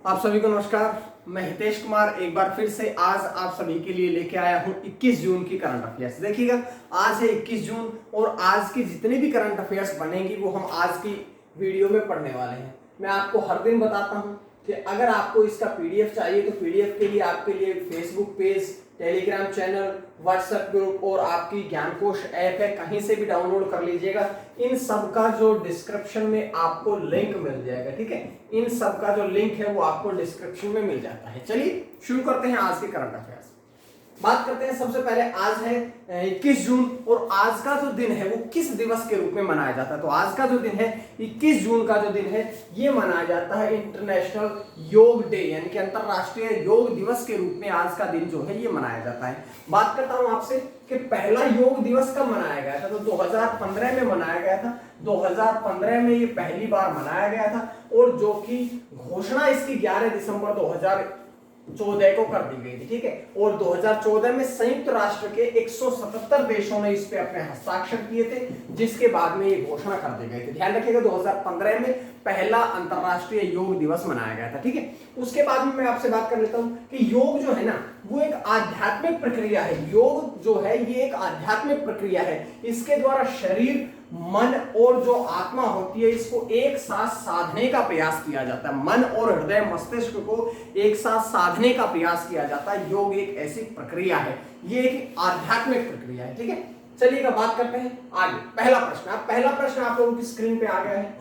आप सभी को नमस्कार। मैं हितेश कुमार एक बार फिर से आज आप सभी के लिए लेके आया हूं 21 जून की करंट अफेयर्स। देखिएगा, आज है 21 जून और आज की जितनी भी करंट अफेयर्स बनेंगी वो हम आज की वीडियो में पढ़ने वाले हैं। मैं आपको हर दिन बताता हूं कि अगर आपको इसका पीडीएफ चाहिए तो पीडीएफ के लिए आपके लिए Facebook page, Telegram channel, WhatsApp group और आपकी ज्ञानकोश ऐप है, कहीं से भी डाउनलोड कर लीजिएगा। इन सब का जो डिस्क्रिप्शन में आपको लिंक मिल जाएगा, ठीक है। इन सब का जो लिंक है वो आपको डिस्क्रिप्शन में मिल जाता है। चलिए शुरू करते हैं आज के करंट अफेयर्स। बात करते हैं सबसे पहले, आज है 21 जून और आज का जो दिन है वो किस दिवस के रूप में मनाया जाता है। तो आज का जो दिन है 21 जून का जो दिन है ये मनाया जाता है इंटरनेशनल योग डे, यानी कि अंतरराष्ट्रीय योग दिवस के रूप में आज का दिन जो है ये मनाया जाता है। बात करता हूं आपसे कि पहला योग दिवस कब मनाया गया था। तो 2015 में मनाया गया था। 2015 में ये पहली बार मनाया गया था और जो कि घोषणा इसकी 11 दिसंबर 2014 को कर दी गई थी, ठीक है। और 2014 में संयुक्त राष्ट्र के 177 देशों ने इस पे अपने हस्ताक्षर किए थे, जिसके बाद में ये घोषणा कर दी गई थी। ध्यान रखिएगा, 2015 में पहला अंतरराष्ट्रीय योग दिवस मनाया गया था, ठीक है। उसके बाद में मैं आपसे बात कर लेता हूं कि योग जो है ना वो एक आध्यात्मिक प्रक्रिया है। योग जो है ये एक आध्यात्मिक प्रक्रिया है। इसके द्वारा शरीर, मन और जो आत्मा होती है इसको एक साथ साधने का प्रयास किया जाता है। मन और हृदय मस्तिष्क को एक साथ साधने का प्रयास किया जाता है। योग एक ऐसी प्रक्रिया है, ये एक आध्यात्मिक प्रक्रिया है, ठीक है। चलिएगा बात करते हैं आगे। पहला प्रश्न आप लोगों की स्क्रीन पे आ गया है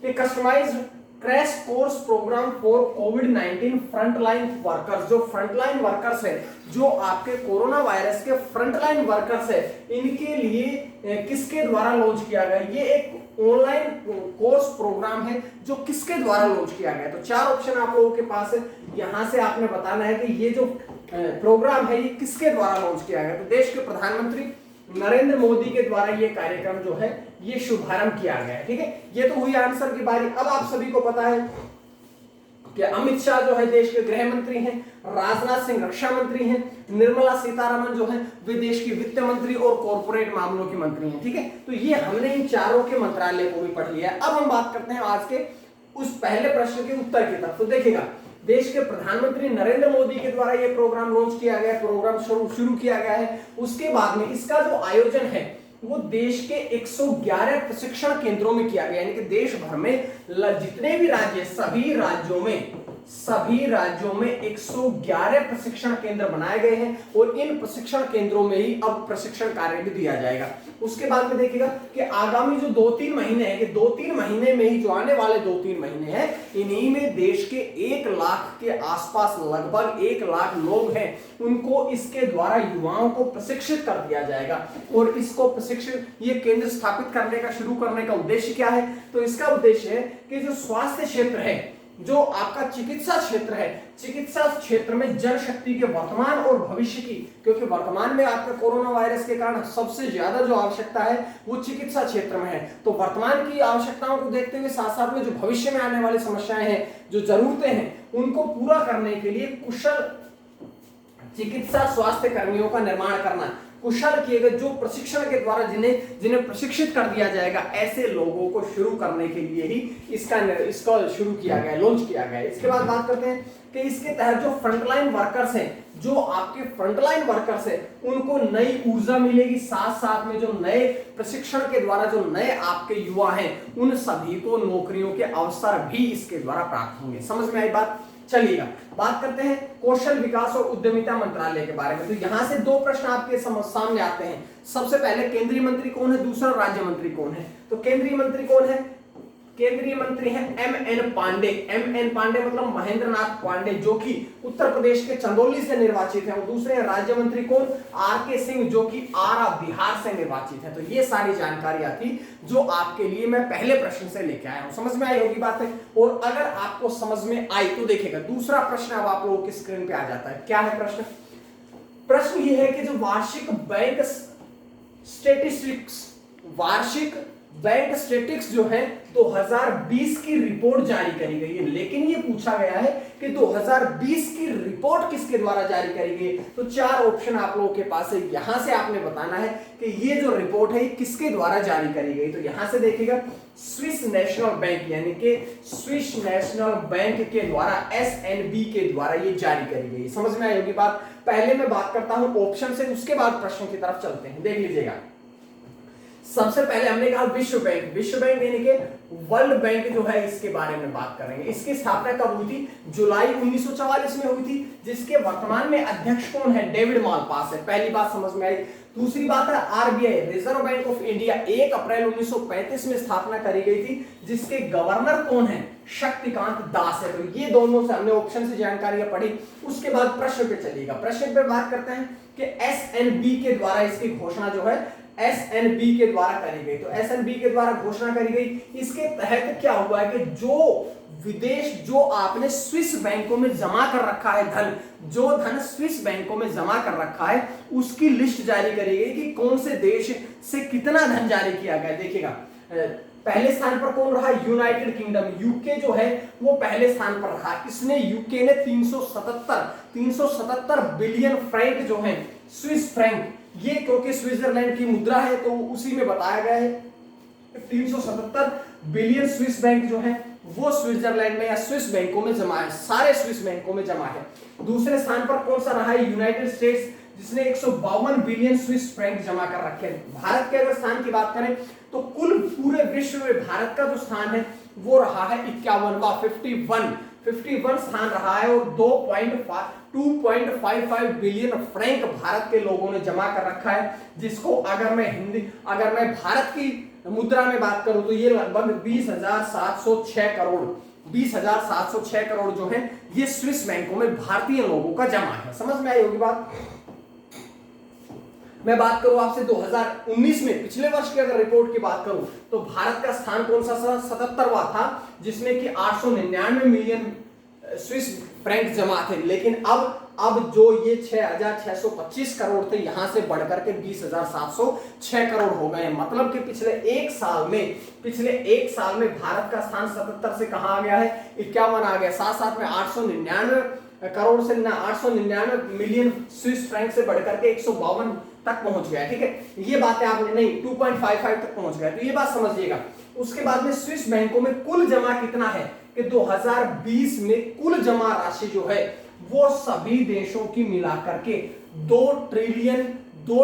कि customized crash course program for कोविड-19 फ्रंटलाइन वर्कर्स। जो फ्रंटलाइन वर्कर्स है, जो आपके कोरोना वायरस के फ्रंटलाइन वर्कर्स है, इनके लिए किसके द्वारा लॉन्च किया गया। ये एक ऑनलाइन कोर्स प्रोग्राम है जो किसके द्वारा लॉन्च किया गया। तो चार ऑप्शन आप लोगों के पास है, यहां से आपने बताना है कि ये जो प्रोग्राम है ये किसके द्वारा लॉन्च किया गया। तो देश के प्रधानमंत्री नरेंद्र मोदी के द्वारा ये कार्यक्रम जो है ये शुभारंभ किया गया है, ठीक है। ये तो हुई आंसर की बारी। अब आप सभी को पता है कि अमित शाह जो है देश के गृह मंत्री हैं, राजनाथ सिंह रक्षा मंत्री हैं, निर्मला सीतारमण जो है वे देश की वित्त मंत्री और कॉर्पोरेट मामलों की मंत्री हैं, ठीक है। तो ये हमने इन चारों के मंत्रालय को भी पढ़ लिया है। अब हम बात करते हैं आज के उस पहले प्रश्न के उत्तर की तरफ। तो देखिएगा, देश के प्रधानमंत्री नरेंद्र मोदी के द्वारा यह प्रोग्राम लॉन्च किया गया, प्रोग्राम शुरू किया गया है। उसके बाद में इसका जो आयोजन है वो देश के 111 प्रशिक्षण केंद्रों में किया गया, यानी कि देश भर में जितने भी राज्य, सभी राज्यों में 111 प्रशिक्षण केंद्र बनाए गए हैं और इन प्रशिक्षण केंद्रों में ही अब प्रशिक्षण कार्य भी दिया जाएगा। उसके बाद में देखिएगा कि आगामी जो 2-3 महीने हैं, कि 2-3 महीने में ही, जो आने वाले 2-3 महीने हैं, इन्हीं में देश के 1 लाख के आसपास लगभग 1 लाख लोग हैं, उनको इसके द्वारा युवाओं को प्रशिक्षित कर दिया जाएगा। और इसको प्रशिक्षित ये केंद्र स्थापित करने का, शुरू करने का उद्देश्य क्या है। तो इसका उद्देश्य है कि जो स्वास्थ्य क्षेत्र है, जो आपका चिकित्सा क्षेत्र है, चिकित्सा क्षेत्र में जनशक्ति के वर्तमान और भविष्य की, क्योंकि वर्तमान में आपके कोरोना वायरस के कारण सबसे ज्यादा जो आवश्यकता है वो चिकित्सा क्षेत्र में है। तो वर्तमान की आवश्यकताओं को देखते हुए साथ साथ में जो भविष्य में आने वाली समस्याएं हैं, जो जरूरतें हैं, उनको पूरा करने के लिए कुशल चिकित्सा स्वास्थ्य कर्मियों का निर्माण करना, कुशल किए गए जो प्रशिक्षण के द्वारा जिन्हें प्रशिक्षित कर दिया जाएगा, ऐसे लोगों को शुरू करने के लिए ही इसका शुरू किया गया, लॉन्च किया गया। इसके बाद बात करते हैं कि इसके तहत जो फ्रंटलाइन वर्कर्स हैं, जो आपके फ्रंटलाइन वर्कर्स हैं, उनको नई ऊर्जा मिलेगी। साथ साथ में जो नए प्रशिक्षण के द्वारा जो नए आपके युवा हैं, उन सभी को नौकरियों के अवसर भी इसके द्वारा प्राप्त होंगे। समझ में आई बात। चलिएगा बात करते हैं कौशल विकास और उद्यमिता मंत्रालय के बारे में। तो यहां से 2 प्रश्न आपके सामने आते हैं। सबसे पहले केंद्रीय मंत्री कौन है, दूसरा राज्य मंत्री कौन है। तो केंद्रीय मंत्री कौन है, केंद्रीय मंत्री हैं एमएन पांडे। एमएन पांडे मतलब महेंद्र नाथ पांडे, जो कि उत्तर प्रदेश के चंदौली से निर्वाचित हैं। और दूसरे राज्य मंत्री कौन, आरके सिंह, जो कि आरा बिहार से निर्वाचित है। तो ये सारी जानकारियां थी जो आपके लिए मैं पहले प्रश्न से लेके आया हूं। समझ में आई होगी बात है। और अगर आपको समझ में आई तो देखिएगा दूसरा प्रश्न अब आप लोगों की स्क्रीन पे आ जाता है। क्या है प्रश्न। प्रश्न ये है कि जो वार्षिक बैंक स्टेटिस्टिक्स जो है 2020 की रिपोर्ट जारी करी गई है, लेकिन ये पूछा गया है कि 2020 की रिपोर्ट किसके द्वारा जारी करी गई, तो चार ऑप्शन आप लोगों के पास है। यहां से आपने बताना है कि ये जो रिपोर्ट है किसके द्वारा जारी करी गई। तो यहां से देखिएगा स्विस नेशनल बैंक यानी कि स्विस नेशनल बैंक के द्वारा एसएनबी के द्वारा ये जारी करी गई। समझ में आई होगी बात। पहले मैं बात करता हूं ऑप्शन से, उसके बाद प्रश्न की तरफ चलते हैं। देख लीजिएगा, सबसे पहले हमने कहा विश्व बैंक। विश्व बैंक यानी कि वर्ल्ड बैंक जो है, इसके बारे में बात करेंगे। इसकी स्थापना कब हुई थी? जुलाई 1944 में हुई थी, जिसके वर्तमान में अध्यक्ष कौन है? डेविड मालपास है। पहली बात समझ में आई। दूसरी बात है RBI, reserve bank of India, 1 अप्रैल 1935 में स्थापना करी गई थी, जिसके गवर्नर कौन है? शक्तिकांत दास है। तो ये दोनों से हमने ऑप्शन से जानकारियां पढ़ी। उसके बाद प्रश्न पे चलिएगा। प्रश्न पे बात करते हैं कि एसएनबी के द्वारा इसकी घोषणा जो है एसएनबी के द्वारा करी गई। तो एसएनबी के द्वारा घोषणा करी गई। इसके तहत क्या हुआ है कि जो विदेश, जो आपने स्विस बैंकों में जमा कर रखा है धन, जो धन स्विस बैंकों में जमा कर रखा है, उसकी लिस्ट जारी करी गई कि कौन से देश से कितना धन जारी किया गया। देखिएगा, पहले स्थान पर कौन रहा? यूनाइटेड किंगडम, यूके जो है वो पहले स्थान पर रहा। इसने, यूके ने 377 बिलियन फ्रैंक जो है, स्विस फ्रैंक, ये क्योंकि स्विट्जरलैंड की मुद्रा है तो उसी में बताया गया है। 377 बिलियन स्विस बैंक जो है वो स्विट्जरलैंड में या स्विस बैंकों में जमा है, सारे स्विस बैंकों में जमा है। दूसरे स्थान पर कौन सा रहा है? यूनाइटेड स्टेट्स, जिसने 152 बिलियन स्विस फ्रैंक जमा कर रखे हैं। भारत के अगर स्थान की बात करें तो कुल पूरे विश्व में भारत का जो स्थान है वो रहा है 51वां, 51 स्थान रहा है, और 2.55 बिलियन फ्रैंक भारत के लोगों ने जमा कर रखा है, जिसको अगर मैं भारत की मुद्रा में बात करूं तो ये लगभग 20,706 करोड़ जो है ये स्विस बैंकों में भारतीय लोगों का जमा है। समझ में आई होगी बात। मैं बात करूं आपसे 2019 में, पिछले वर्ष की अगर रिपोर्ट की बात करूं तो भारत का स्थान कौन सा? 77वां था, जिसमें कि 899 मिलियन स्विस फ्रैंक जमा थे। लेकिन अब जो ये 6,625 करोड़ थे, यहां से बढ़कर के 20,706 करोड़ हो गए। मतलब कि पिछले एक साल में भारत का स्थान 77 से कहां आ गया है? 51 आ गया। साथ में 899 करोड़ से 899 मिलियन स्विस फ्रैंक से बढ़कर के 152 तक पहुंच गया। ठीक है, ये बातें आपने नहीं, 2.55 तक पहुंच गया। तो ये बात समझिएगा। उसके बाद में स्विस बैंकों में कुल जमा कितना है कि 2020 में कुल जमा राशि जो है वो सभी देशों की मिलाकर के 2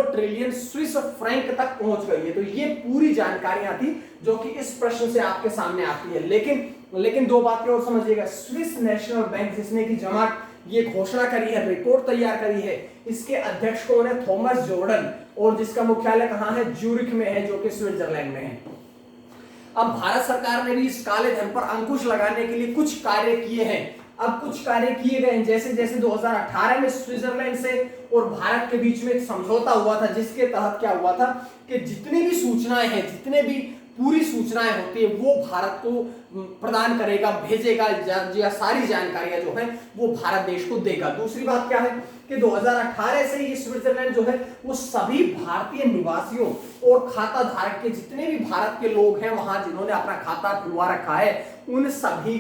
ट्रिलियन स्विस फ्रैंक तक पहुंच गई है। तो ये पूरी जानकारियां थी जो कि इस प्रश्न से आपके सामने आती है। लेकिन दो बातें और समझिएगा। स्विस नेशनल बैंक, जिसने की जमा ये घोषणा करी है, रिपोर्ट तैयार करी है, इसके अध्यक्ष कौन है? थॉमस जॉर्डन, और जिसका मुख्यालय कहां है? ज्यूरिख में है, जो कि स्विट्जरलैंड में है। अब भारत सरकार ने भी इस काले धन पर अंकुश लगाने के लिए कुछ कार्य किए हैं। अब कुछ कार्य किए गए हैं, जैसे 2018 में स्विट्जरलैंड से और भारत के बीच में एक समझौता हुआ था, जिसके तहत क्या हुआ था कि जितनी भी सूचनाएं हैं, जितने भी पूरी सूचनाएं होती है वो भारत को प्रदान करेगा, भेजेगा, या सारी जानकारियां जो है वो भारत देश को देगा। दूसरी बात क्या है कि 2018 से ये स्विट्जरलैंड जो है वो सभी भारतीय निवासियों और खाता धारक के, जितने भी भारत के लोग हैं वहां जिन्होंने अपना खाता खुलवा रखा है, उन सभी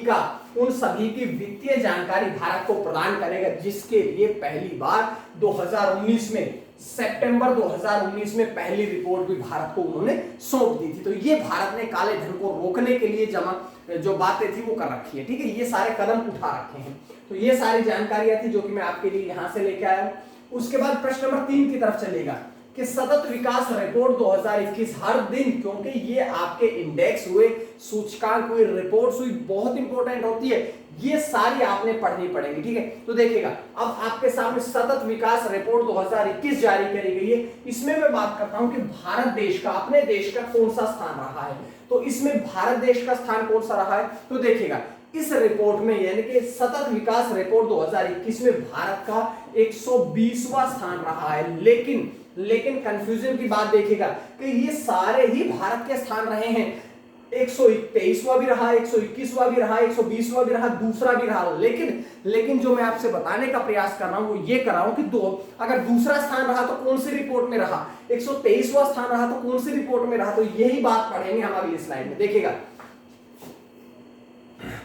की वित्तीय जानकारी भारत को प्रदान करेगा, जिसके लिए पहली बार 2019 में, सितंबर 2019 में पहली रिपोर्ट भी भारत को उन्होंने सौंप दी थी। तो ये भारत ने काले धन को रोकने के लिए जो बातें थी वो कर रखी है। ठीक है, ये सारे कदम उठा रखे हैं। तो ये सारी जानकारियां थी जो कि मैं आपके लिए यहां से लेके आया हूं। उसके बाद प्रश्न नंबर 3 की तरफ चलेगा कि सतत विकास रिपोर्ट 2021 हर दिन, क्योंकि ये आपके इंडेक्स हुए, सूचकांक हुए, रिपोर्ट्स हुई, बहुत इंपॉर्टेंट होती है, ये सारी आपने पढ़नी पड़ेगी। ठीक है, तो देखिएगा, अब आपके सामने सतत विकास रिपोर्ट 2021 जारी करी गई है। इसमें मैं बात करता हूं कि भारत देश का, अपने देश का कौन सा स्थान रहा है। तो इसमें भारत देश का स्थान कौन सा रहा है? तो देखिएगा, इस रिपोर्ट में, यानी कि सतत विकास रिपोर्ट 2021 में भारत का 120वां स्थान रहा है। लेकिन कंफ्यूजन की बात देखिएगा कि ये सारे ही भारत के स्थान रहे हैं। 123वां भी रहा, 121वां भी रहा, 120वां भी रहा, दूसरा भी रहा। लेकिन जो मैं आपसे बताने का प्रयास कर रहा हूं वो ये कर रहा हूं कि अगर दूसरा स्थान रहा तो कौन सी रिपोर्ट में रहा, 123वां स्थान रहा तो कौन सी रिपोर्ट में रहा। तो यही बात पढ़ेंगे हम अगली स्लाइड में। देखिएगा,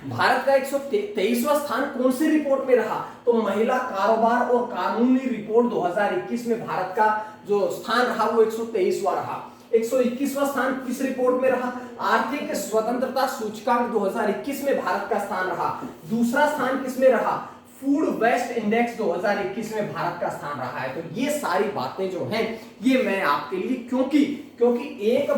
भारत का 123वां स्थान कौन सी रिपोर्ट में रहा? तो महिला कारोबार और कानूनी रिपोर्ट 2021 में भारत का जो स्थान रहा वो 123वां रहा। 121वां स्थान किस रिपोर्ट में रहा? आर्थिक स्वतंत्रता सूचकांक 2021 में भारत का स्थान रहा। दूसरा स्थान किस में रहा? फूड वेस्ट इंडेक्स 2021 में भारत का स्थान रहा है। तो ये सारी बातें जो हैं ये मैं आपके लिए, क्योंकि एक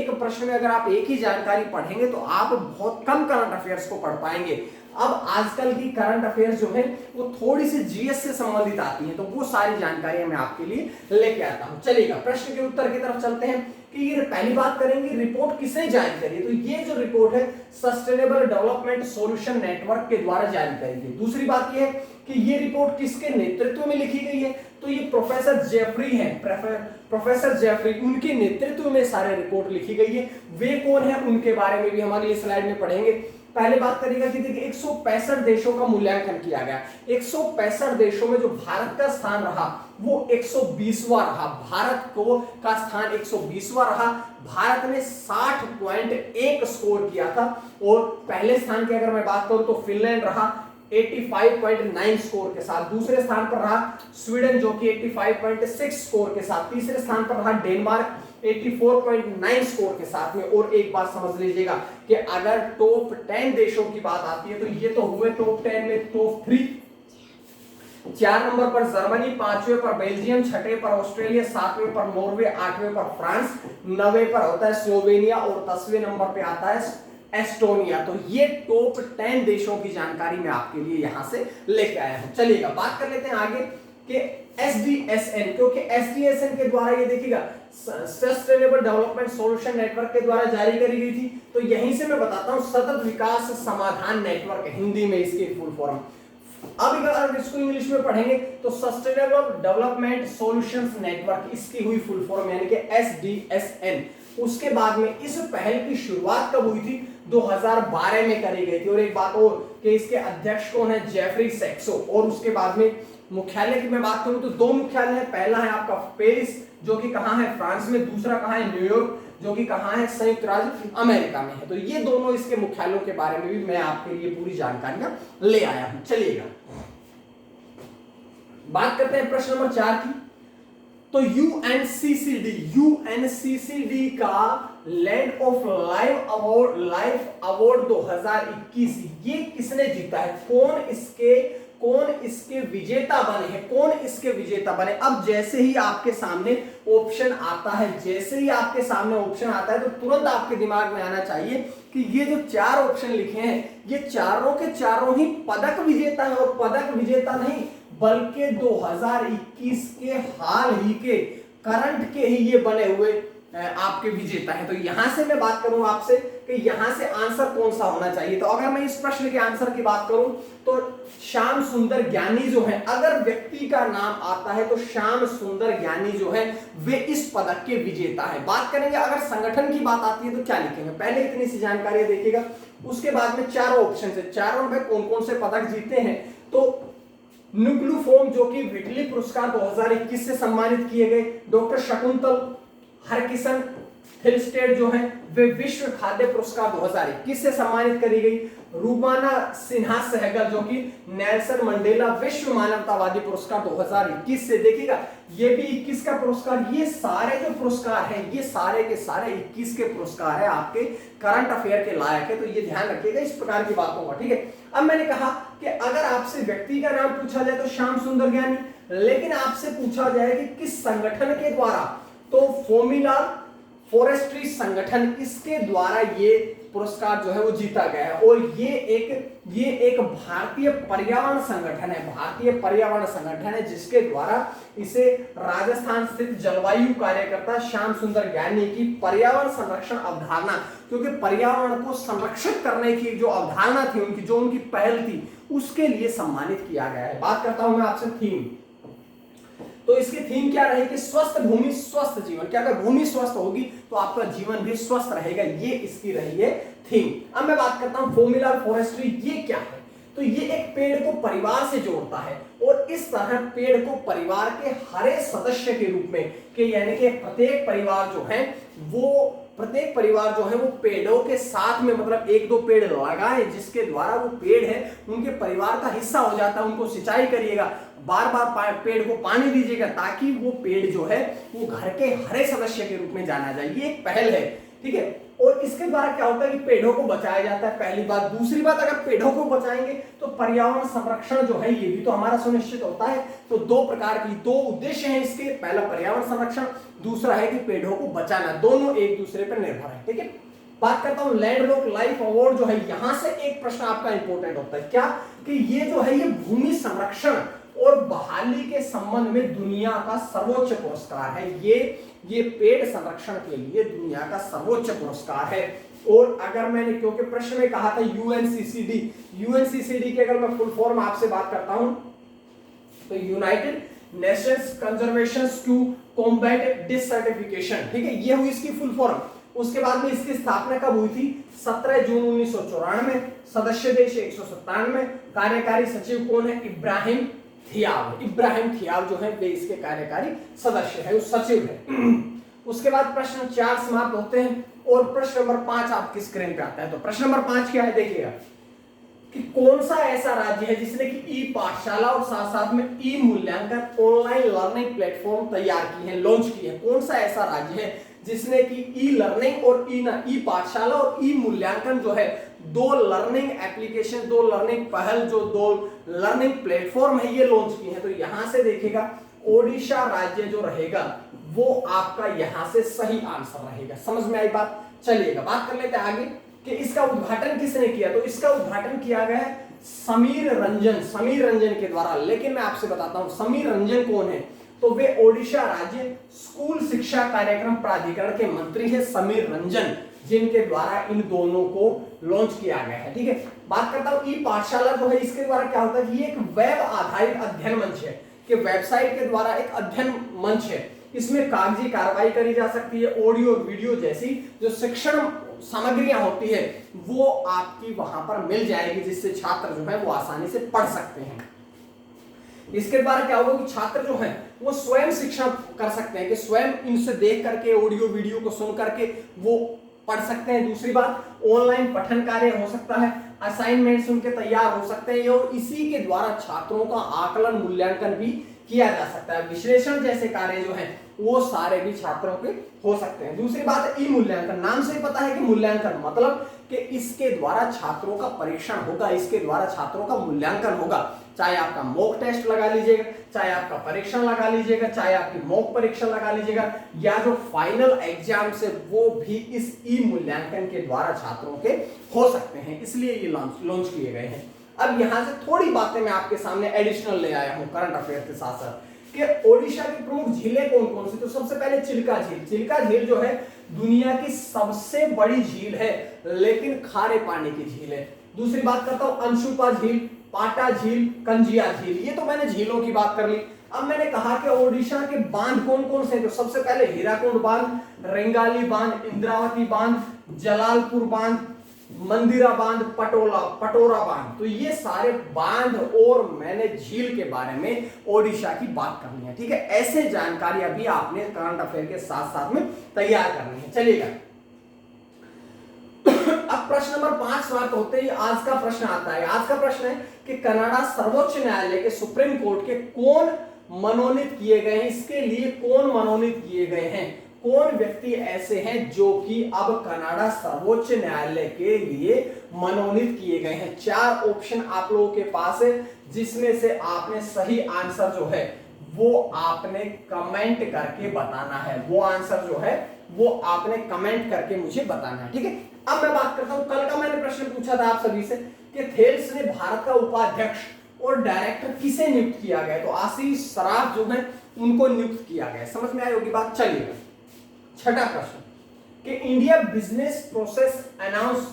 प्रश्न में अगर आप एक ही जानकारी पढ़ेंगे तो आप बहुत कम करंट अफेयर्स को पढ़ पाएंगे। अब आजकल की करंट अफेयर्स जो है वो थोड़ी सी जीएस से संबंधित आती हैं, तो वो सारी जानकारियां मैं आपके लिए लेके आता हूं। चलिएगा प्रश्न के उत्तर की तरफ चलते हैं कि ये पहली बात करेंगे रिपोर्ट किसने जारी करी है। तो ये जो रिपोर्ट है सस्टेनेबल डेवलपमेंट सॉल्यूशन नेटवर्क के द्वारा जारी करी गई। दूसरी बात ये है कि ये रिपोर्ट किसके नेतृत्व में लिखी गई है? तो ये प्रोफेसर जेफरी हैं, प्रोफेसर जेफरी, उनके नेतृत्व में सारे रिपोर्ट लिखी गई है। वे कौन है उनके बारे में भी हम अगली स्लाइड में पढ़ेंगे। पहले बात करेगा कि देखिए 165 देशों का मूल्यांकन किया गया। 165 देशों में जो भारत का स्थान रहा वो 120वां रहा। भारत को का स्थान 120वां रहा। भारत ने 60.1 स्कोर किया था। और पहले स्थान की अगर मैं बात करूं तो फिनलैंड रहा 85.9 स्कोर के साथ। दूसरे स्थान पर रहा स्वीडन जो कि 85.6 स्कोर के साथ। तीसरे स्थान पर रहा डेनमार्क 84.9 स्कोर के साथ में। और एक बात समझ लीजिएगा कि अगर टॉप 10 देशों की बात आती है तो ये तो हुए टॉप 10 में टॉप 3। 4 नंबर पर जर्मनी, 5वें पर बेल्जियम, 6ठे पर ऑस्ट्रेलिया, 7वें पर नॉर्वे, 8वें पर फ्रांस, 9वें पर होता है स्लोवेनिया और 10वें नंबर पे आता है एस्टोनिया। तो ये टॉप 10 देशों की जानकारी मैं आपके लिए यहां से लेके आया हूं। चलिएगा बात कर लेते हैं आगे कि एसडीएसएन, क्योंकि एसडीएसएन के द्वारा ये देखिएगा सस्टेनेबल डेवलपमेंट सॉल्यूशन नेटवर्क के द्वारा जारी करी गई थी। तो यहीं से मैं बताता हूं सतत विकास समाधान नेटवर्क, हिंदी में इसकी फुल फॉर्म। अब अगर इसको इंग्लिश में पढ़ेंगे तो सस्टेनेबल डेवलपमेंट सॉल्यूशंस नेटवर्क, इसकी हुई फुल फॉर्म यानी कि एसडीएसएन। उसके बाद में इस पहल की शुरुआत कब हुई थी? 2012 में करी गई थी। और एक बात और कि इसके अध्यक्ष कौन है? Jeffrey Saxo. और उसके बाद में मुख्यालय की मैं बात करूं तो 2 मुख्यालय है। पहला है आपका पेरिस जो कि कहां है? फ्रांस में। दूसरा कहां है? न्यूयॉर्क जो कि कहां है? संयुक्त राज्य अमेरिका में है। तो ये दोनों इसके मुख्यालयों के बारे में भी मैं आपके लिए पूरी जानकारियां ले आया हूं। चलिएगा बात करते हैं प्रश्न नंबर 4 की। तो यूएनसीसीडी का लैंड ऑफ लाइफ अवार्ड 2021 ये किसने जीता है? कौन इसके विजेता बने हैं? कौन इसके विजेता बने? अब जैसे ही आपके सामने ऑप्शन आता है तो तुरंत आपके दिमाग में आना चाहिए कि ये जो 4 ऑप्शन लिखे हैं ये चारों के चारों ही पदक विजेता है। और पदक विजेता नहीं बल्कि 2021 के हाल ही के करंट के ही ये बने हुए आपके विजेता हैं। तो यहां से मैं बात करूं आपसे कि यहां से आंसर कौन सा होना चाहिए। तो अगर मैं इस प्रश्न के आंसर की बात करूं तो श्याम सुंदर ज्ञानी जो है, अगर व्यक्ति का नाम आता है तो श्याम सुंदर ज्ञानी जो है वे इस पदक के विजेता है। बात करेंगे अगर संगठन की बात आती है तो क्या लिखेंगे? पहले इतनी सी जानकारी देखिएगा। उसके बाद में चारों ऑप्शन है, चारों में कौन कौन से पदक जीते हैं। तो न्यूक्लियोफोम जो कि विटली पुरस्कार 2021 से सम्मानित किए गए। डॉक्टर शकुंतल हरकिशन हिलस्टेड जो है वे विश्व खाद्य पुरस्कार 2021 से सम्मानित करी गई। रूबाना सिन्हा सहगल जो कि नेल्सन मंडेला विश्व मानवतावादी पुरस्कार 2021 से। देखिएगा ये भी 21 का पुरस्कार। ये सारे जो पुरस्कार हैं ये सारे के सारे 21 के पुरस्कार है, आपके करंट अफेयर के लायक है। तो ये ध्यान रखिएगा इस प्रकार की बातों का, ठीक है। अब मैंने कहा कि अगर आपसे व्यक्ति का नाम पूछा जाए तो श्याम सुंदर ज्ञानी, लेकिन आपसे पूछा जाए कि किस संगठन के द्वारा, तो फॉर्मूला फॉरेस्ट्री संगठन, इसके द्वारा ये पुरस्कार जो है वो जीता गया है। और ये एक भारतीय पर्यावरण संगठन है, भारतीय पर्यावरण संगठन है जिसके द्वारा इसे राजस्थान स्थित जलवायु कार्यकर्ता श्याम सुंदर ज्ञानी की पर्यावरण संरक्षण अवधारणा, क्योंकि पर्यावरण को संरक्षित करने की जो अवधारणा थी उनकी, जो उनकी पहल थी, उसके लिए सम्मानित किया गया है। बात करता हूं मैं आपसे थीम। तो इसकी थीम क्या रहेगी? स्वस्थ भूमि स्वस्थ जीवन। क्या अगर भूमि स्वस्थ होगी तो आपका जीवन भी स्वस्थ रहेगा, ये इसकी रही है थीम। अब मैं बात करता हूं फॉर्मूला फॉरेस्ट्री, ये क्या है? तो ये एक पेड़ को परिवार से जोड़ता है और इस तरह पेड़ को परिवार के हर एक सदस्य के रूप में, कि यानी कि प्रत्येक परिवार जो है वो प्रत्येक परिवार जो है वो पेड़ों के साथ में मतलब एक दो पेड़ लगाए, जिसके द्वारा वो पेड़ है उनके परिवार का हिस्सा हो जाता है। उनको सिंचाई करिएगा, बार बार पेड़ को पानी दीजिएगा, ताकि वो पेड़ जो है वो घर के हरे सदस्य के रूप में जाना जाए। ये एक पहल है, ठीक है। और इसके द्वारा क्या होता है कि पेड़ों को बचाया जाता है, पहली बात। दूसरी बात, अगर पेड़ों को बचाएंगे तो पर्यावरण संरक्षण जो है ये भी तो हमारा सुनिश्चित होता है। तो दो प्रकार की दो उद्देश्य हैं इसके, पहला पर्यावरण संरक्षण, दूसरा है कि पेड़ों को बचाना। दोनों एक दूसरे पर निर्भर है, ठीक है। बात करता हूं लैंडलॉक लाइफ अवार्ड जो है, यहां से एक प्रश्न आपका इंपॉर्टेंट होता है, क्या कि ये जो है ये भूमि संरक्षण और बहाली के संबंध में दुनिया का सर्वोच्च पुरस्कार है। ये पेड़ संरक्षण के लिए दुनिया का सर्वोच्च पुरस्कार है। और अगर मैंने, क्योंकि प्रश्न में कहा था यूएनसीसीडी के अगर मैं फुल फॉर्म आपसे बात करता हूं तो United Nations conservation to combat desertification, ठीक है, ये हुई इसकी फुल फॉर्म। उसके बाद में इसकी स्थापना कब हुई थी? 17 जून 1994। सदस्य देश 197। कार्यकारी सचिव कौन है? इब्राहिम थियाव जो है वे इसके कार्यकारी सदस्य है, उस सचिव है। उसके बाद प्रश्न 4 समाप्त होते हैं और प्रश्न नंबर 5 आपकी स्क्रीन पे आता है। तो प्रश्न नंबर 5 क्या है, देखिएगा कि कौन सा ऐसा राज्य है जिसने कि ई पाठशाला और साथ साथ में ई मूल्यांकन ऑनलाइन लर्निंग प्लेटफॉर्म तैयार की है, लॉन्च की है। कौन सा ऐसा राज्य है जिसने कि ई लर्निंग और ई पाठशाला और ई मूल्यांकन जो है दो लर्निंग एप्लीकेशन, दो लर्निंग पहल, जो दो लर्निंग प्लेटफॉर्म है ये लॉन्च की है। तो यहां से देखिएगा ओडिशा राज्य जो रहेगा वो आपका यहां से सही आंसर रहेगा। समझ में आई बात? चलिएगा बात कर लेते हैं आगे कि इसका उद्घाटन किसने किया। तो इसका उद्घाटन किया गया है समीर रंजन के द्वारा। लेकिन मैं आपसे बताता हूं समीर रंजन कौन है, तो वे ओडिशा राज्य स्कूल शिक्षा कार्यक्रम प्राधिकरण के मंत्री हैं समीर रंजन, जिनके द्वारा इन दोनों को लॉन्च किया गया है, ठीक है। बात करता हूं ई पाठशाला जो है, इसके द्वारा क्या होता है कि ये एक वेब आधारित अध्ययन मंच है, कि वेबसाइट के द्वारा एक अध्ययन मंच है। इसमें कागजी कार्रवाई करी जा सकती है, ऑडियो वीडियो जैसी जो शिक्षण सामग्रियां होती है वो आपकी वहां पर मिल जाएगी, जिससे छात्र जो है वो आसानी से पढ़ सकते हैं। इसके द्वारा क्या होगा कि छात्र जो है वो स्वयं शिक्षण कर सकते हैं, कि स्वयं इनसे देख करके ऑडियो वीडियो को सुन करके वो पढ़ सकते हैं। दूसरी बात, ऑनलाइन पठन कार्य हो सकता है, असाइनमेंट्स उनके तैयार हो सकते हैं और इसी के द्वारा छात्रों का आकलन मूल्यांकन भी किया जा सकता है। विश्लेषण जैसे कार्य जो हैं वो सारे भी छात्रों के हो सकते हैं। दूसरी बात है ई मूल्यांकन। नाम से ही पता है कि मूल्यांकन मतलब कि इसके द्वारा छात्रों का परीक्षण होगा, इसके द्वारा छात्रों का मूल्यांकन होगा। चाहे आपका मॉक टेस्ट लगा लीजिएगा, चाहे आपका परीक्षण लगा लीजिएगा, चाहे आपकी मॉक परीक्षण लगा लीजिएगा, या जो फाइनल एग्जाम से वो भी इस ई मूल्यांकन के द्वारा छात्रों के हो सकते हैं। इसलिए ये लॉन्च किए गए हैं। अब यहां से थोड़ी बातें मैं आपके सामने एडिशनल ले आया हूं करंट अफेयर के साथ साथ, कि ओडिशा की प्रमुख झीलें कौन कौन सी। तो सबसे पहले चिल्का झील जो है दुनिया की सबसे बड़ी झील है, लेकिन खारे पानी की झील है। दूसरी बात करता हूं अंशुपा झील, पाटा झील, कंजिया झील। ये तो मैंने झीलों की बात कर ली। अब मैंने कहा कि ओडिशा के बांध कौन कौन से हैं। तो सबसे पहले हीराकुंड बांध, रेंगाली बांध, इंद्रावती बांध, जलालपुर बांध, मंदिरा बांध, पटोरा बांध। तो ये सारे बांध और मैंने झील के बारे में ओडिशा की बात करनी है, ठीक है। ऐसे जानकारी अभी आपने करंट अफेयर के साथ साथ में तैयार करनी है। चलिएगा अब प्रश्न नंबर 5 समाप्त होते ही आज का प्रश्न आता है। आज का प्रश्न है कि कनाडा सर्वोच्च न्यायालय के सुप्रीम कोर्ट के कौन मनोनीत किए गए हैं। इसके लिए कौन मनोनीत किए गए हैं, कौन व्यक्ति ऐसे हैं जो कि अब कनाडा सर्वोच्च न्यायालय के लिए मनोनीत किए गए हैं। 4 ऑप्शन आप लोगों के पास है, जिसमें से आपने सही आंसर जो है वो आपने कमेंट करके बताना है। वो आंसर जो है वो आपने कमेंट करके मुझे बताना है, ठीक है। अब मैं बात करता हूं, कल का मैंने प्रश्न पूछा था आप सभी से कि थेल्स ने भारत का उपाध्यक्ष और डायरेक्टर किसे नियुक्त किया गया। तो आशीष सराफ जो है उनको नियुक्त किया गया। समझ में आई होगी बात। चलिएगा छठा प्रश्न कि India business process announce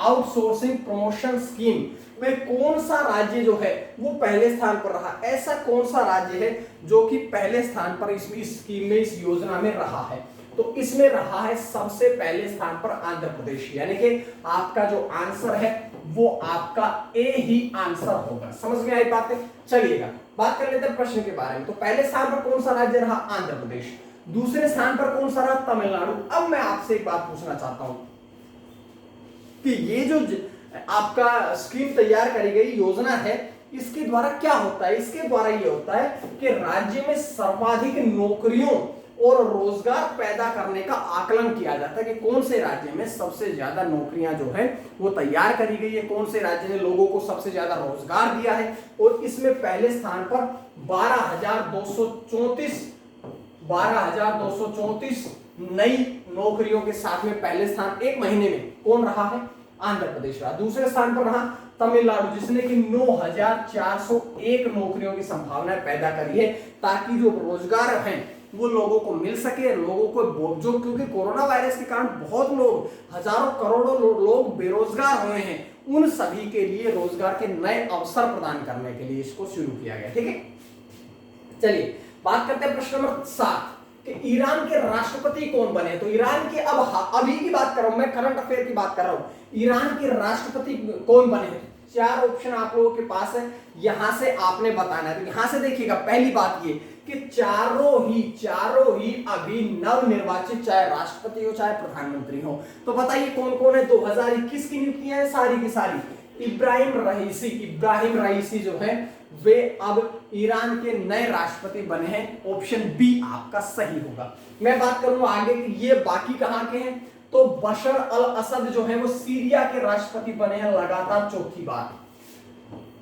outsourcing promotion scheme में कौन सा राज्य जो है वो पहले स्थान पर रहा। ऐसा कौन सा राज्य है जो कि पहले स्थान पर इस स्कीम में, इस योजना में रहा है। तो इसमें रहा है सबसे पहले स्थान पर आंध्र प्रदेश, यानी कि आपका जो आंसर है वो आपका ए ही आंसर होगा। समझ में आई बातें। चलिएगा बात कर लेते हैं प्रश्न के बारे में। तो पहले स्थान पर कौन सा राज्य रहा, आंध्र प्रदेश। दूसरे स्थान पर कौन सा रहा? तमिलनाडु। अब मैं आपसे एक बात पूछना चाहता हूं कि ये जो आपका स्कीम तैयार करी गई योजना है, इसके द्वारा क्या होता है? इसके द्वारा ये होता है कि राज्य में सर्वाधिक नौकरियों और रोजगार पैदा करने का आकलन किया जाता है कि कौन से राज्य में सबसे ज्यादा नौकरियां जो है वो तैयार करी गई है, कौन से राज्य ने लोगों को सबसे ज्यादा रोजगार दिया है। और इसमें पहले स्थान पर 12,234 नई नौकरियों के साथ में पहले स्थान एक महीने में कौन रहा है? आंध्र प्रदेश रहा। दूसरे स्थान पर रहा तमिलनाडु, जिसने कि 9,401 नौकरियों की संभावना पैदा करी है, ताकि जो रोजगार हैं वो लोगों को मिल सके। लोगों को जो, क्योंकि कोरोना वायरस के कारण बहुत लोग, हजारों करोड़ों लोग बेरोजगार हुए हैं, उन सभी के लिए रोजगार के नए अवसर प्रदान करने के लिए इसको शुरू किया गया। ठीक है, चलिए बात करते हैं प्रश्न नंबर 7 कि ईरान के राष्ट्रपति कौन बने। तो ईरान के अभी की बात कर रहा हूं मैं, करंट अफेयर की बात कर रहा हूं। ईरान के राष्ट्रपति कौन बने? 4 ऑप्शन आप लोगों के पास है, यहां से आपने बताना है। तो यहां से देखिएगा, पहली बात ये कि चारों ही अभी नव निर्वाचित, चाहे राष्ट्रपति हो चाहे प्रधानमंत्री हो। तो बताइए कौन कौन है? 2021 की नियुक्तियां हैं सारी की सारी। इब्राहिम रईसी जो है वे अब ईरान के नए राष्ट्रपति बने हैं। ऑप्शन बी आपका सही होगा। मैं बात करूंगा आगे कि ये बाकी कहां के हैं। तो बशर अल असद जो है वो सीरिया के राष्ट्रपति बने हैं लगातार 4थी बार।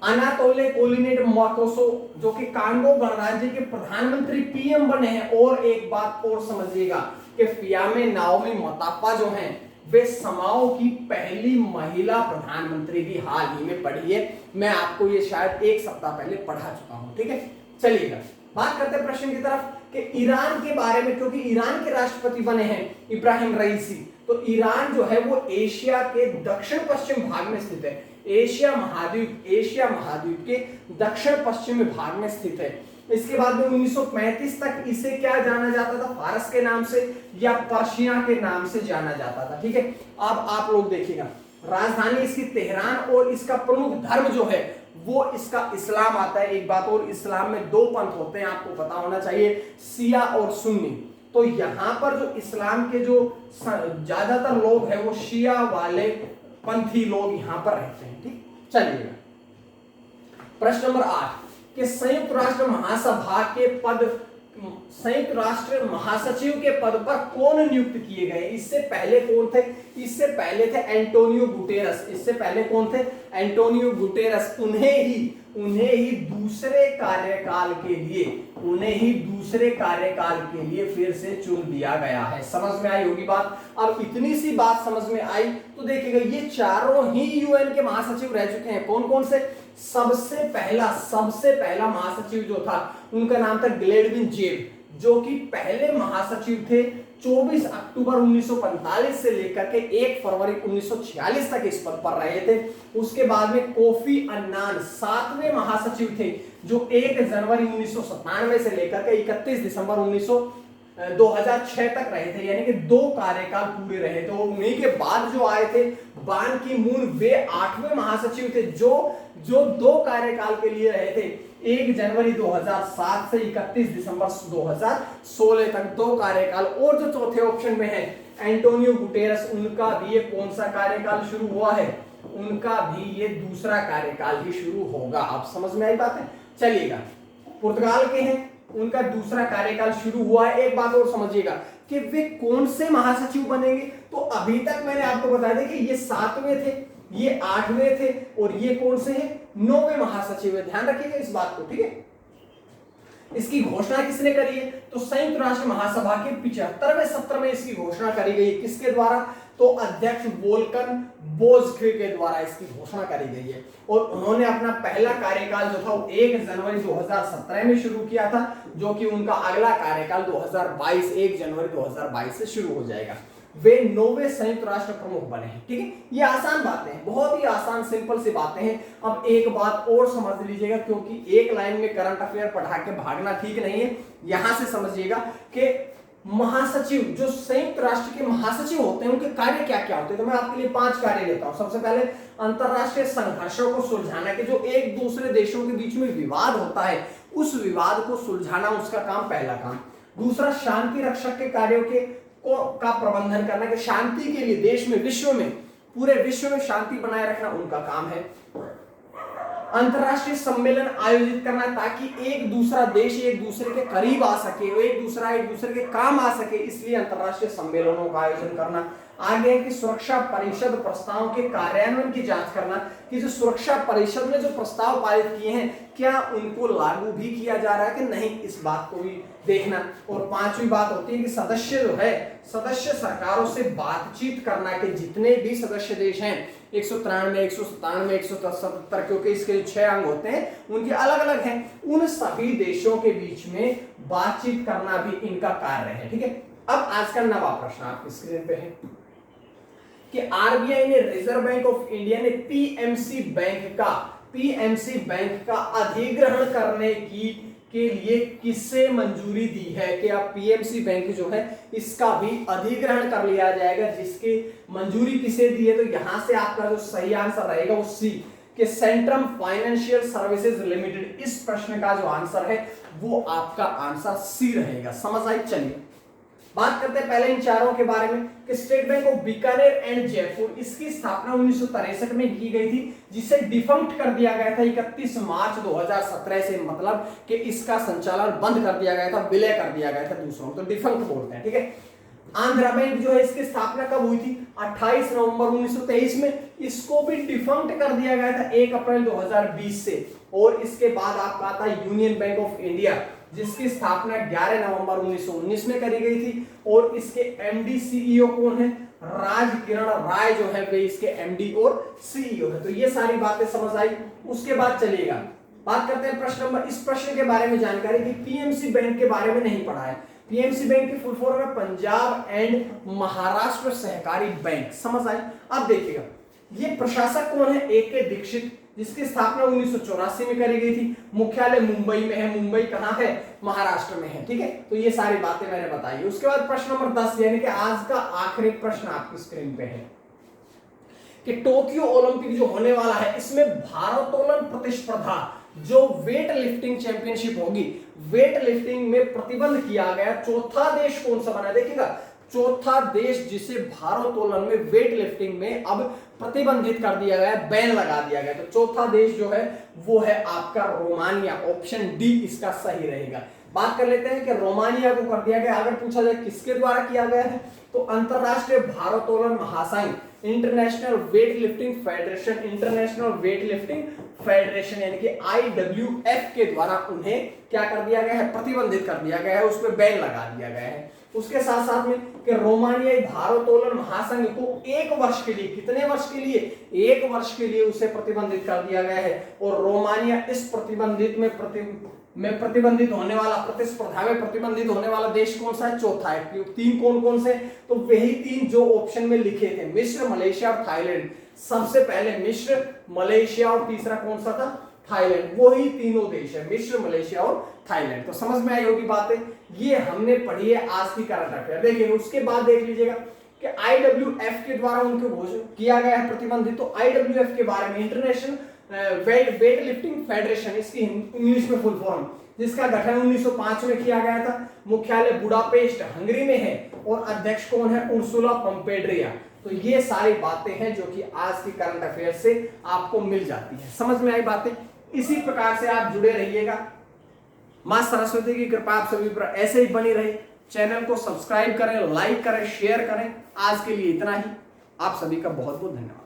अनातोले कोलिनेट माकोसो जो कि कांगो गणराज्य के प्रधानमंत्री पीएम बने हैं। और एक बात और समझिएगा कि फियामे नाओमी मतापा जो हैं वे समाओ की पहली महिला प्रधानमंत्री भी हाल ही में पढ़ी है। मैं आपको ये शायद 1 सप्ताह पहले पढ़ा चुका हूं। ठीक है, चलिएगा बात करते हैं प्रश्न की तरफ कि ईरान के बारे में, क्योंकि ईरान के राष्ट्रपति बने हैं इब्राहिम रईसी। तो ईरान जो है वो एशिया के दक्षिण पश्चिम भाग में स्थित है। एशिया महाद्वीप के दक्षिण पश्चिमी भाग में स्थित है। इसके बाद में 1935 तक इसे क्या जाना जाता था? फारस के नाम से या पर्शिया के नाम से जाना जाता था। ठीक है, अब आप लोग देखिएगा, राजधानी इसकी तेहरान और इसका प्रमुख धर्म जो है वो इसका इस्लाम आता है। एक बात और, इस्लाम में 2 पंथ होते हैं, आपको पता होना चाहिए, शिया और सुन्नी। तो यहां पर जो इस्लाम के जो ज्यादातर लोग हैं वो शिया वाले पंथी लोग यहां पर रहते हैं। ठीक, चलिएगा प्रश्न नंबर 8 कि संयुक्त राष्ट्र महासचिव के पद पर कौन नियुक्त किए गए? इससे पहले कौन थे? इससे पहले थे एंटोनियो गुटेरस। इससे पहले कौन थे? Antonio Guterres. उन्हें ही दूसरे कार्यकाल के लिए फिर से चुन दिया गया है। समझ में आई होगी बात। अब इतनी सी बात समझ में आई तो देखिएगा, ये चारों ही यूएन के महासचिव रह चुके हैं। कौन कौन से? सबसे पहला महासचिव जो था उनका नाम था ग्लेडविन जेब, जो कि पहले महासचिव थे। 24 अक्टूबर 1945 से लेकर के 1 फरवरी 1946 तक इस पद पर रहे थे। उसके बाद में कोफी अन्नान 7वें महासचिव थे, जो 1 जनवरी 1997 से लेकर के 31 दिसंबर 2006 तक रहे थे, यानी कि 2 कार्यकाल पूरे रहे थे। और उन्हीं के बाद जो आए थे बान की मून, वे 8वें महासचिव थे, जो 2 कार्यकाल के लिए रहे थे, 1 जनवरी 2007 से 31 दिसंबर 2016 तक 2 कार्यकाल। और जो चौथे ऑप्शन में है एंटोनियो गुटेरस, उनका भी ये कौन सा कार्यकाल शुरू हुआ है? उनका भी ये दूसरा कार्यकाल ही शुरू होगा। आप समझ में आई बात है। चलिएगा, पुर्तगाल के हैं, उनका दूसरा कार्यकाल शुरू हुआ है। एक बात और समझिएगा कि वे कौन से महासचिव बनेंगे। तो अभी तक मैंने आपको बता दिया कि ये 7वें थे, ये 8वें थे और ये कौन से हैं? 9वें महासचिव है। ध्यान रखिएगा इस बात को। ठीक है, इसकी घोषणा किसने करी है? तो संयुक्त राष्ट्र महासभा के 75वें सत्र में इसकी घोषणा करी गई। किसके द्वारा? तो अध्यक्ष वोल्कन बोजखे के द्वारा इसकी घोषणा करी गई है। और उन्होंने अपना पहला कार्यकाल जो था वो 1 जनवरी 2017 में शुरू किया था, जो कि उनका अगला कार्यकाल 2022 1 जनवरी 2022 से शुरू हो जाएगा। वे 9वें संयुक्त राष्ट्र प्रमुख बने हैं। ठीक है, ये आसान बातें हैं, बहुत ही आसान सिंपल सी बातें हैं। अब एक बात और समझ लीजिएगा, क्योंकि एक लाइन में करंट अफेयर पढ़ा के भागना ठीक नहीं है। यहां से समझिएगा कि महासचिव, जो संयुक्त राष्ट्र के महासचिव होते हैं, उनके कार्य क्या क्या होते हैं। तो मैं आपके लिए 5 कार्य लेता हूं। सबसे पहले अंतरराष्ट्रीय संघर्षों को सुलझाना, के जो एक दूसरे देशों के बीच में विवाद होता है उस विवाद को सुलझाना उसका काम, पहला काम। दूसरा शांति रक्षक के कार्यों का प्रबंधन करना, कि शांति के लिए देश में, विश्व में, पूरे विश्व में शांति बनाए रखना उनका काम है। अंतरराष्ट्रीय सम्मेलन आयोजित करना ताकि एक दूसरा देश एक दूसरे के करीब आ सके, एक दूसरे के काम आ सके, इसलिए अंतरराष्ट्रीय सम्मेलनों का आयोजन करना। आगे है कि सुरक्षा परिषद प्रस्तावों के कार्यान्वयन की जांच करना, कि जो सुरक्षा परिषद ने जो प्रस्ताव पारित किए हैं क्या उनको लागू भी किया जा रहा है कि नहीं, इस बात को भी देखना। और पांचवी बात होती है कि सदस्य जो है, सदस्य सरकारों से बातचीत करना, कि जितने भी सदस्य देश हैं 193, 197, 177, क्योंकि इसके जो 6 अंग होते हैं उनके अलग अलग हैं, उन सभी देशों के बीच में बातचीत करना भी इनका कार्य है। ठीक है, अब आज का नवा प्रश्न आपकी स्क्रीन पे है कि आरबीआई ने, रिजर्व बैंक ऑफ इंडिया ने पीएमसी बैंक का अधिग्रहण करने के लिए किसे मंजूरी दी है, कि आप पीएमसी बैंक जो है इसका भी अधिग्रहण कर लिया जाएगा, जिसकी मंजूरी किसे दी है, तो यहां से आपका जो सही आंसर रहेगा वो सी, कि सेंट्रम फाइनेंशियल सर्विसेज लिमिटेड। इस प्रश्न का जो आंसर है वो आपका आंसर सी रहेगा। समझ आई? चलिए बात करते हैं पहले इन चारों के बारे में, कि state bank of Bikaner and Jaipur, इसकी स्थापना 1963 में की गई थी, जिसे डिफंक्ट कर दिया गया था 31 मार्च 2017 से, मतलब कि इसका संचालन बंद कर दिया गया था, विलय कर दिया गया था दूसरों, तो डिफंक्ट बोलते हैं। ठीक है, आंध्रा बैंक जो है इसकी स्थापना कब हुई थी? 28 नवंबर 1923 में, इसको भी डिफंक्ट कर दिया गया था 1 अप्रैल 2020 से। और इसके बाद आपका आता है यूनियन बैंक ऑफ इंडिया, जिसकी स्थापना 11 नवंबर 1919 में करी गई थी, और इसके एमडी सीईओ कौन है? राजकिरण राय जो है वे इसके एमडी और सीईओ है। तो ये सारी बातें समझ आई। उसके बाद चलिएगा बात करते हैं प्रश्न नंबर, इस प्रश्न के बारे में जानकारी, कि पीएमसी बैंक के बारे में नहीं पढ़ा है। पीएमसी बैंक की फुल फॉर्म है पंजाब एंड महाराष्ट्र सहकारी बैंक। समझ आई? अब देखिएगा ये प्रशासक कौन है? ए के दीक्षित, जिसकी स्थापना 1984 में करी गई थी, मुख्यालय मुंबई में है। मुंबई कहां है? महाराष्ट्र में है। ठीक है, तो ये सारी बातें मैंने बताई। उसके बाद प्रश्न नंबर 10 यानी कि आज का आखिरी प्रश्न आपकी स्क्रीन पे है, कि टोक्यो ओलंपिक जो होने वाला है इसमें भारोत्तोलन प्रतिस्पर्धा, जो वेट लिफ्टिंग चैंपियनशिप होगी, वेट लिफ्टिंग में प्रतिबंध किया गया, चौथा देश कौन सा बना? देखिएगा चौथा देश जिसे भारोत्तोलन में, वेट लिफ्टिंग में अब प्रतिबंधित कर दिया गया, बैन लगा दिया गया, तो चौथा देश जो है वो है आपका रोमानिया। ऑप्शन डी इसका सही रहेगा। बात कर लेते हैं कि रोमानिया को कर दिया गया। अगर पूछा जाए किसके द्वारा किया गया है, तो अंतरराष्ट्रीय भारोत्तोलन महासंघ, international weight lifting federation, international weight lifting federation यानी कि IWF के द्वारा उन्हें क्या कर दिया गया है? प्रतिबंधित कर दिया गया है, उस पर बैन लगा दिया गया है। उसके साथ साथ में कि रोमानियाई भारोत्तोलन महासंघ को 1 वर्ष के लिए, कितने वर्ष के लिए? 1 वर्ष के लिए उसे प्रतिबंधित कर दिया गया है। और रोमानिया इस प्रतिबंधित में प्रतिबंधित होने वाला, प्रतिस्पर्धा में प्रतिबंधित होने वाला देश कौन सा है? चौथा है। 3 कौन कौन से? तो वही 3 जो ऑप्शन में लिखे थे, मिस्र, मलेशिया और थाईलैंड। सबसे पहले मिस्र, मलेशिया और तीसरा कौन सा था? थाईलैंड। वही तीनों देश है, मिस्र, मलेशिया और थाईलैंड। तो समझ में आई होगी बातें। ये हमने पढ़ी है आज की करंट अफेयर। देखिए उसके बाद देख लीजिएगा कि IWF के द्वारा उनको घोषित किया गया है प्रतिबंधित। तो IWF के बारे में, इंटरनेशनल वेट लिफ्टिंग फेडरेशन, इसकी इंग्लिश में फुल फॉर्म, जिसका गठन 1905 में किया गया था, मुख्यालय बुडापेस्ट हंगरी में है, और अध्यक्ष कौन है? उर्सुला पंपेड्रिया। तो ये सारी बातें हैं जो कि आज की करंट अफेयर से आपको मिल जाती है। समझ में आई बातें? इसी प्रकार से आप जुड़े रहिएगा। मां सरस्वती की कृपा आप सभी पर ऐसे ही बनी रहे। चैनल को सब्सक्राइब करें, लाइक करें, शेयर करें। आज के लिए इतना ही। आप सभी का बहुत बहुत धन्यवाद।